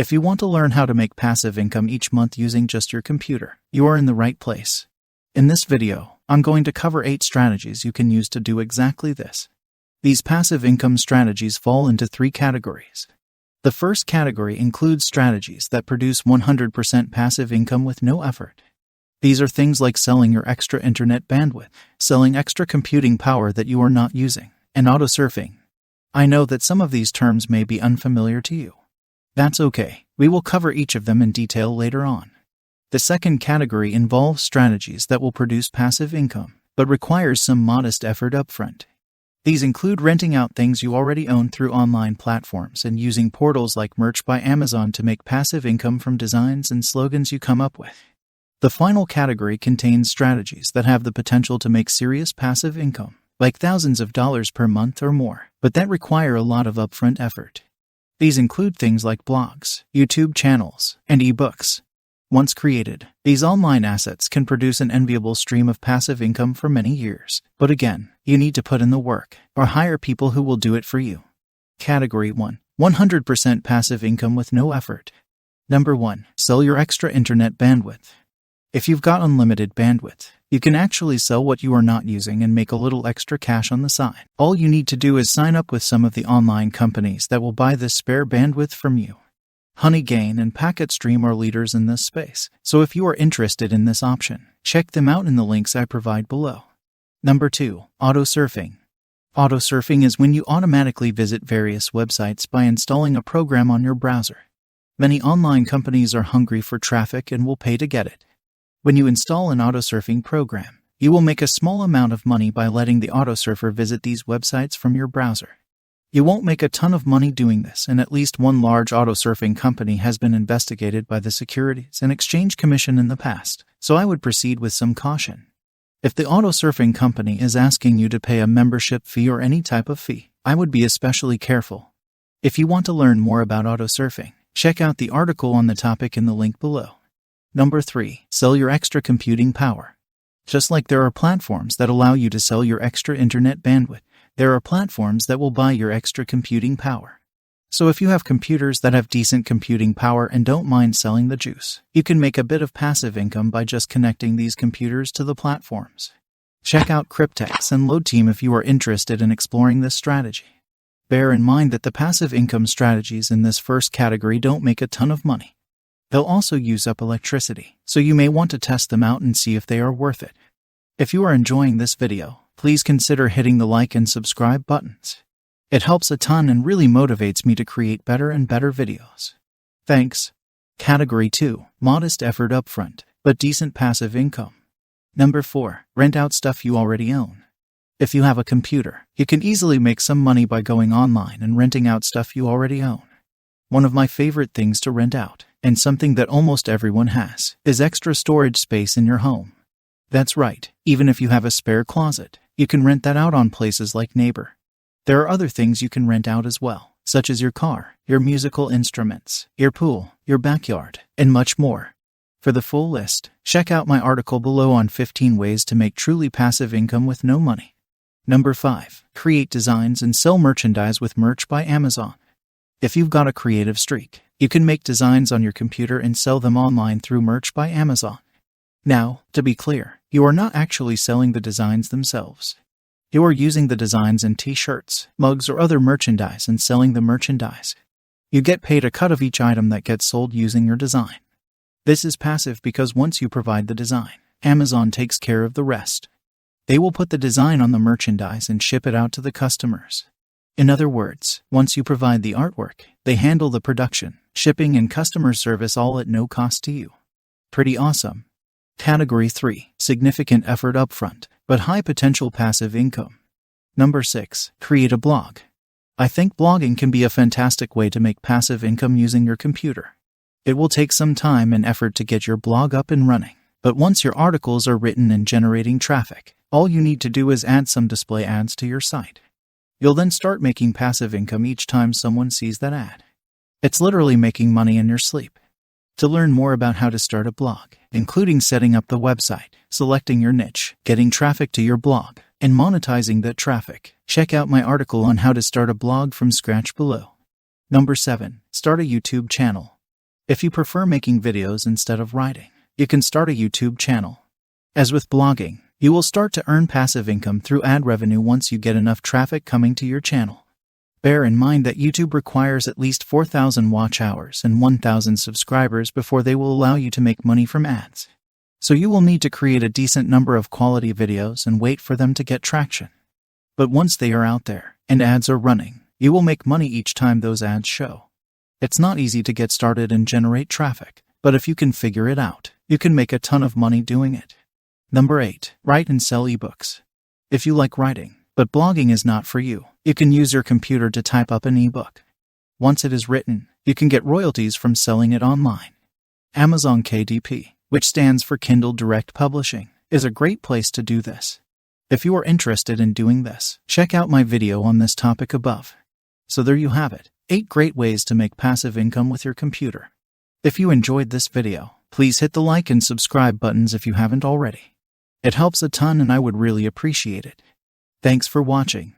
If you want to learn how to make passive income each month using just your computer, you are in the right place. In this video, I'm going to cover 8 strategies you can use to do exactly this. These passive income strategies fall into 3 categories. The first category includes strategies that produce 100% passive income with no effort. These are things like selling your extra internet bandwidth, selling extra computing power that you are not using, and auto-surfing. I know that some of these terms may be unfamiliar to you. That's okay, we will cover each of them in detail later on. The second category involves strategies that will produce passive income, but requires some modest effort upfront. These include renting out things you already own through online platforms and using portals like Merch by Amazon to make passive income from designs and slogans you come up with. The final category contains strategies that have the potential to make serious passive income, like thousands of dollars per month or more, but that require a lot of upfront effort. These include things like blogs, YouTube channels, and ebooks. Once created, these online assets can produce an enviable stream of passive income for many years. But again, you need to put in the work, or hire people who will do it for you. Category 1. 100% passive income with no effort. Number 1. Sell your extra internet bandwidth. If you've got unlimited bandwidth, you can actually sell what you are not using and make a little extra cash on the side. All you need to do is sign up with some of the online companies that will buy this spare bandwidth from you. HoneyGain and PacketStream are leaders in this space, so if you are interested in this option, check them out in the links I provide below. Number 2. Auto-surfing. Auto-surfing is when you automatically visit various websites by installing a program on your browser. Many online companies are hungry for traffic and will pay to get it. When you install an auto-surfing program, you will make a small amount of money by letting the auto-surfer visit these websites from your browser. You won't make a ton of money doing this, and at least one large auto-surfing company has been investigated by the Securities and Exchange Commission in the past, so I would proceed with some caution. If the auto-surfing company is asking you to pay a membership fee or any type of fee, I would be especially careful. If you want to learn more about auto-surfing, check out the article on the topic in the link below. Number 3. Sell your extra computing power. Just like there are platforms that allow you to sell your extra internet bandwidth, there are platforms that will buy your extra computing power. So if you have computers that have decent computing power and don't mind selling the juice, you can make a bit of passive income by just connecting these computers to the platforms. Check out Cryptex and LoadTeam if you are interested in exploring this strategy. Bear in mind that the passive income strategies in this first category don't make a ton of money. They'll also use up electricity, so you may want to test them out and see if they are worth it. If you are enjoying this video, please consider hitting the like and subscribe buttons. It helps a ton and really motivates me to create better and better videos. Thanks. Category 2. Modest effort upfront, but decent passive income. Number 4. Rent out stuff you already own. If you have a computer, you can easily make some money by going online and renting out stuff you already own. One of my favorite things to rent out, and something that almost everyone has, is extra storage space in your home. That's right, even if you have a spare closet, you can rent that out on places like Neighbor. There are other things you can rent out as well, such as your car, your musical instruments, your pool, your backyard, and much more. For the full list, check out my article below on 15 ways to make truly passive income with no money. Number 5. Create designs and sell merchandise with Merch by Amazon. If you've got a creative streak, you can make designs on your computer and sell them online through Merch by Amazon. Now, to be clear, you are not actually selling the designs themselves. You are using the designs in t-shirts, mugs, or other merchandise and selling the merchandise. You get paid a cut of each item that gets sold using your design. This is passive because once you provide the design, Amazon takes care of the rest. They will put the design on the merchandise and ship it out to the customers. In other words, once you provide the artwork, they handle the production, shipping, and customer service all at no cost to you. Pretty awesome. Category 3. Significant effort upfront, but high potential passive income. Number 6. Create a blog. I think blogging can be a fantastic way to make passive income using your computer. It will take some time and effort to get your blog up and running, but once your articles are written and generating traffic, all you need to do is add some display ads to your site. You'll then start making passive income each time someone sees that ad. It's literally making money in your sleep. To learn more about how to start a blog, including setting up the website, selecting your niche, getting traffic to your blog, and monetizing that traffic, check out my article on how to start a blog from scratch below. Number 7. Start a YouTube channel. If you prefer making videos instead of writing, you can start a YouTube channel. As with blogging, you will start to earn passive income through ad revenue once you get enough traffic coming to your channel. Bear in mind that YouTube requires at least 4,000 watch hours and 1,000 subscribers before they will allow you to make money from ads. So you will need to create a decent number of quality videos and wait for them to get traction. But once they are out there and ads are running, you will make money each time those ads show. It's not easy to get started and generate traffic, but if you can figure it out, you can make a ton of money doing it. Number 8. Write and sell ebooks. If you like writing, but blogging is not for you, you can use your computer to type up an ebook. Once it is written, you can get royalties from selling it online. Amazon KDP, which stands for Kindle Direct Publishing, is a great place to do this. If you are interested in doing this, check out my video on this topic above. So there you have it, 8 great ways to make passive income with your computer. If you enjoyed this video, please hit the like and subscribe buttons if you haven't already. It helps a ton and I would really appreciate it. Thanks for watching.